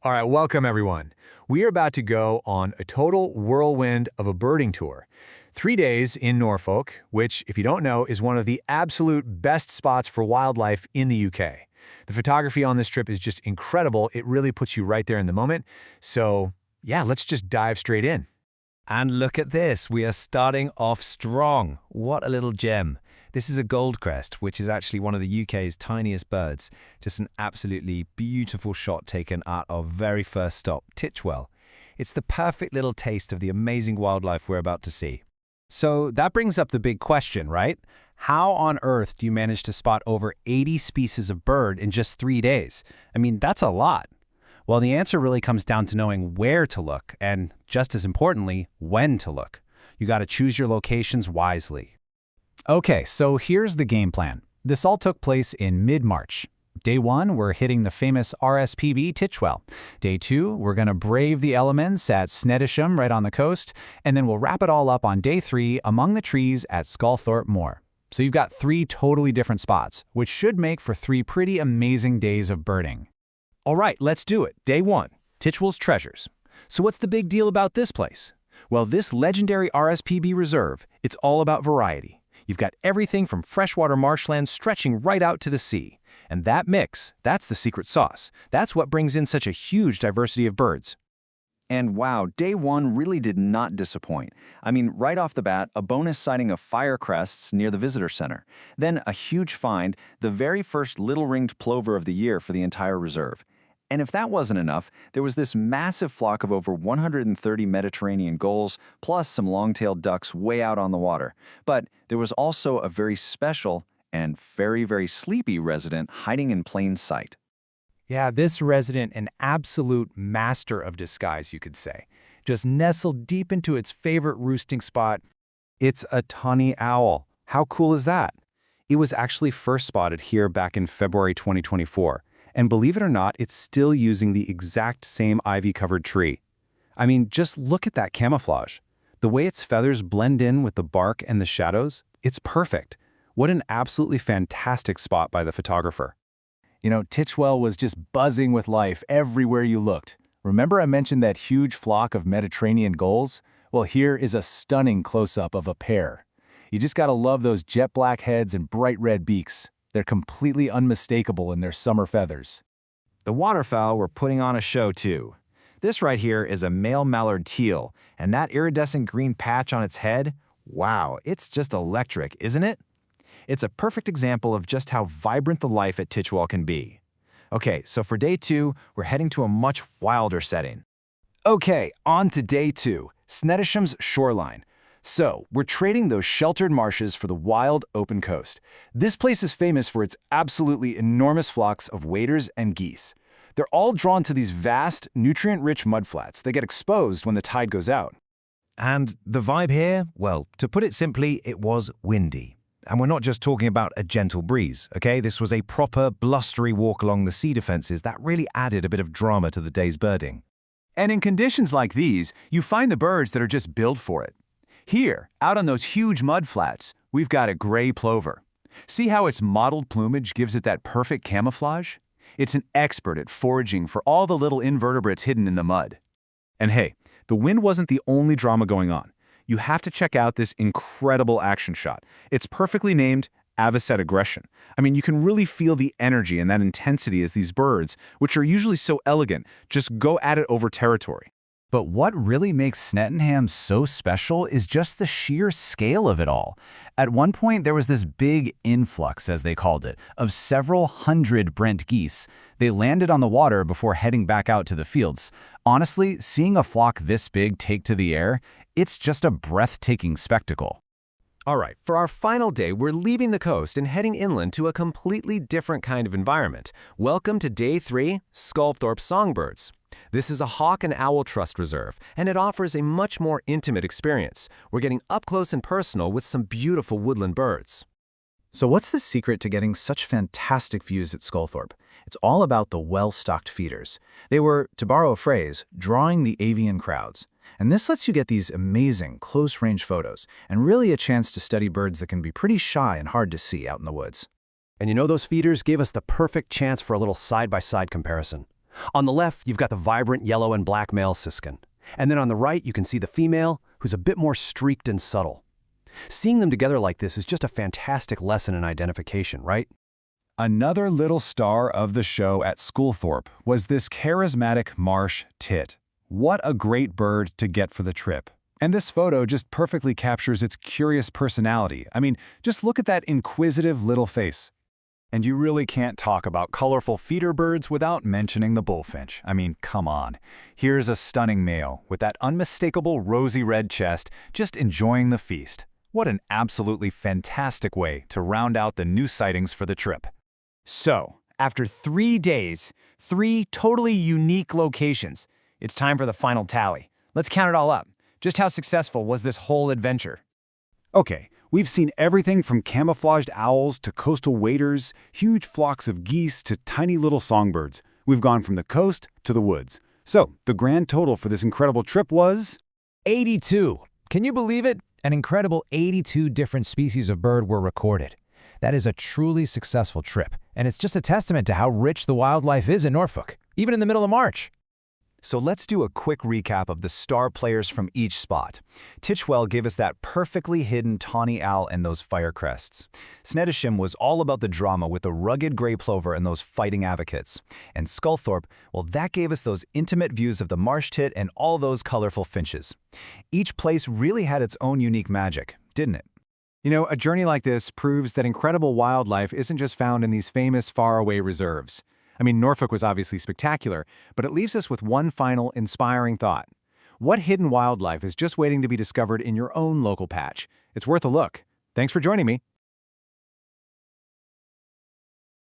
All right, welcome everyone. We are about to go on a total whirlwind of a birding tour. 3 days in Norfolk, which, if you don't know, is one of the absolute best spots for wildlife in the UK. The photography on this trip is just incredible. It really puts you right there in the moment. So, yeah, let's just dive straight in. And look at this, we are starting off strong. What a little gem. This is a goldcrest, which is actually one of the UK's tiniest birds. Just an absolutely beautiful shot taken at our very first stop, Titchwell. It's the perfect little taste of the amazing wildlife we're about to see. So that brings up the big question, right? How on earth do you manage to spot over 80 species of bird in just 3 days? I mean, that's a lot. Well, the answer really comes down to knowing where to look and, just as importantly, when to look. You got to choose your locations wisely. Okay, so here's the game plan. This all took place in mid-March. Day 1, we're hitting the famous RSPB Titchwell. Day 2, we're going to brave the elements at Snettisham right on the coast, and then we'll wrap it all up on Day 3 among the trees at Sculthorpe Moor. So you've got 3 totally different spots, which should make for 3 pretty amazing days of birding. All right, let's do it. Day 1, Titchwell's Treasures. So what's the big deal about this place? Well, this legendary RSPB reserve, it's all about variety. You've got everything from freshwater marshlands stretching right out to the sea. And that mix, that's the secret sauce. That's what brings in such a huge diversity of birds. And wow, Day 1 really did not disappoint. I mean, right off the bat, a bonus sighting of firecrests near the visitor center. Then a huge find, the very first little-ringed plover of the year for the entire reserve. And if that wasn't enough, there was this massive flock of over 130 Mediterranean gulls, plus some long-tailed ducks way out on the water. But there was also a very special and very, very sleepy resident hiding in plain sight. Yeah, this resident, an absolute master of disguise, you could say. Just nestled deep into its favorite roosting spot. It's a tawny owl. How cool is that? It was actually first spotted here back in February 2024. And believe it or not, it's still using the exact same ivy-covered tree. I mean, just look at that camouflage. The way its feathers blend in with the bark and the shadows, it's perfect. What an absolutely fantastic spot by the photographer. You know, Titchwell was just buzzing with life everywhere you looked. Remember I mentioned that huge flock of Mediterranean gulls? Well, here is a stunning close-up of a pair. You just gotta love those jet black heads and bright red beaks. They're completely unmistakable in their summer feathers. The waterfowl were putting on a show too. This right here is a male mallard teal, and that iridescent green patch on its head, wow, it's just electric, isn't it? It's a perfect example of just how vibrant the life at Titchwell can be. Okay, so for Day 2, we're heading to a much wilder setting. Okay, on to Day 2, Snettisham's shoreline. So, we're trading those sheltered marshes for the wild, open coast. This place is famous for its absolutely enormous flocks of waders and geese. They're all drawn to these vast, nutrient-rich mudflats that get exposed when the tide goes out. And the vibe here, well, to put it simply, it was windy. And we're not just talking about a gentle breeze, okay? This was a proper, blustery walk along the sea defenses that really added a bit of drama to the day's birding. And in conditions like these, you find the birds that are just built for it. Here, out on those huge mud flats, we've got a gray plover. See how its mottled plumage gives it that perfect camouflage? It's an expert at foraging for all the little invertebrates hidden in the mud. And hey, the wind wasn't the only drama going on. You have to check out this incredible action shot. It's perfectly named Avocet Aggression. I mean, you can really feel the energy and that intensity as these birds, which are usually so elegant, just go at it over territory. But what really makes Snettingham so special is just the sheer scale of it all. At one point, there was this big influx, as they called it, of several hundred Brent geese. They landed on the water before heading back out to the fields. Honestly, seeing a flock this big take to the air, it's just a breathtaking spectacle. All right, for our final day, we're leaving the coast and heading inland to a completely different kind of environment. Welcome to Day 3, Sculthorpe Songbirds. This is a hawk and owl trust reserve, and it offers a much more intimate experience. We're getting up close and personal with some beautiful woodland birds. So what's the secret to getting such fantastic views at Sculthorpe? It's all about the well-stocked feeders. They were, to borrow a phrase, drawing the avian crowds. And this lets you get these amazing, close-range photos, and really a chance to study birds that can be pretty shy and hard to see out in the woods. And you know, those feeders gave us the perfect chance for a little side-by-side comparison. On the left, you've got the vibrant yellow and black male siskin. And then on the right, you can see the female, who's a bit more streaked and subtle. Seeing them together like this is just a fantastic lesson in identification, right? Another little star of the show at Sculthorpe was this charismatic marsh tit. What a great bird to get for the trip. And this photo just perfectly captures its curious personality. I mean, just look at that inquisitive little face. And you really can't talk about colorful feeder birds without mentioning the bullfinch. I mean, come on. Here's a stunning male with that unmistakable rosy red chest, just enjoying the feast. What an absolutely fantastic way to round out the new sightings for the trip. So, after 3 days, 3 totally unique locations, it's time for the final tally. Let's count it all up. Just how successful was this whole adventure? Okay, we've seen everything from camouflaged owls to coastal waders, huge flocks of geese to tiny little songbirds. We've gone from the coast to the woods. So, the grand total for this incredible trip was 82. Can you believe it? An incredible 82 different species of bird were recorded. That is a truly successful trip, and it's just a testament to how rich the wildlife is in Norfolk, even in the middle of March. So let's do a quick recap of the star players from each spot. Titchwell gave us that perfectly hidden tawny owl and those fire crests. Snettisham was all about the drama with the rugged gray plover and those fighting advocates. And Sculthorpe, well, that gave us those intimate views of the marsh tit and all those colorful finches. Each place really had its own unique magic, didn't it? You know, a journey like this proves that incredible wildlife isn't just found in these famous faraway reserves. I mean, Norfolk was obviously spectacular, but it leaves us with one final inspiring thought. What hidden wildlife is just waiting to be discovered in your own local patch? It's worth a look. Thanks for joining me.